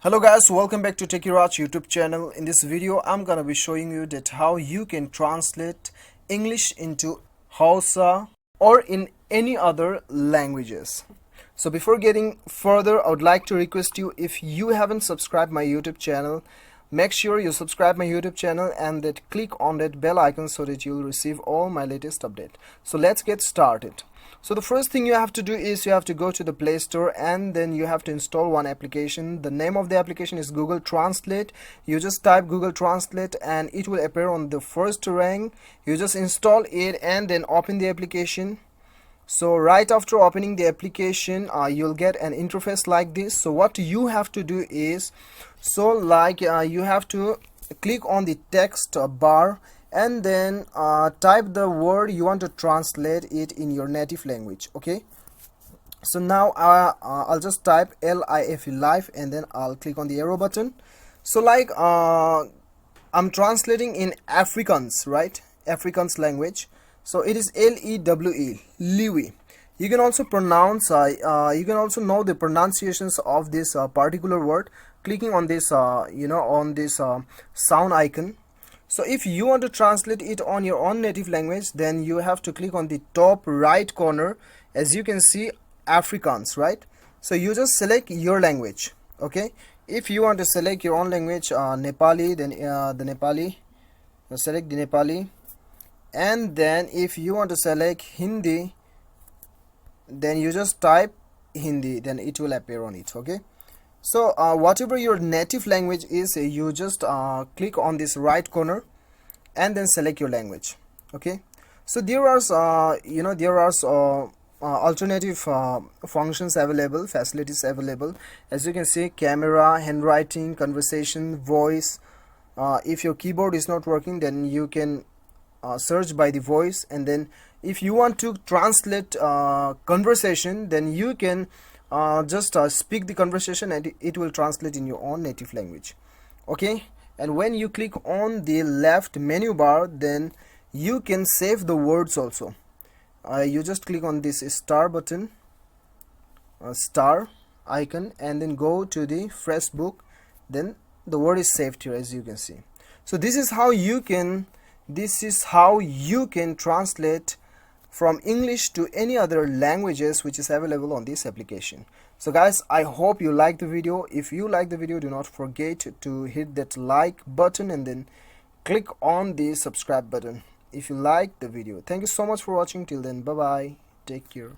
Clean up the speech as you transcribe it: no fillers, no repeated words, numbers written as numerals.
Hello guys, welcome back to TechieRaj YouTube channel. In this video I'm gonna be showing you that how you can translate English into Hausa or in any other languages. So before getting further, I would like to request you, if you haven't subscribed my YouTube channel, make sure you subscribe my YouTube channel and that click on that bell icon so that you'll receive all my latest update. So let's get started. So the first thing you have to do is you have to go to the Play Store and then you have to install one application. The name of the application is Google Translate. You just type Google Translate and it will appear on the first rank. You just install it and then open the application. So right after opening the application, you'll get an interface like this. So what you have to do is, you have to click on the text bar and then type the word you want to translate it in your native language. Okay, so now I'll just type LIFE, life, and then I'll click on the arrow button. So I'm translating in Afrikaans, right? Afrikaans language. So it is LEWE, Liwi. You can also pronounce, you can also know the pronunciations of this particular word, clicking on this, on this sound icon. So if you want to translate it on your own native language, then you have to click on the top right corner. As you can see, Afrikaans, right? So you just select your language. Okay, if you want to select your own language, Nepali, then the Nepali, select the Nepali. And then if you want to select Hindi, then you just type Hindi, then it will appear on it. Okay, so whatever your native language is, you just click on this right corner and then select your language. Okay, so there are alternative functions available, facilities available. As you can see, camera, handwriting, conversation, voice. If your keyboard is not working, then you can search by the voice, and then if you want to translate conversation, then you can just speak the conversation and it will translate in your own native language. Okay, and when you click on the left menu bar, then you can save the words also. You just click on this star button, star icon, and then go to the fresh book, then the word is saved here, as you can see. So this is how you can translate from English to any other languages which is available on this application. So guys, I hope you like the video. If you like the video, do not forget to hit that like button and then click on the subscribe button if you like the video. Thank you so much for watching. Till then, bye bye, take care.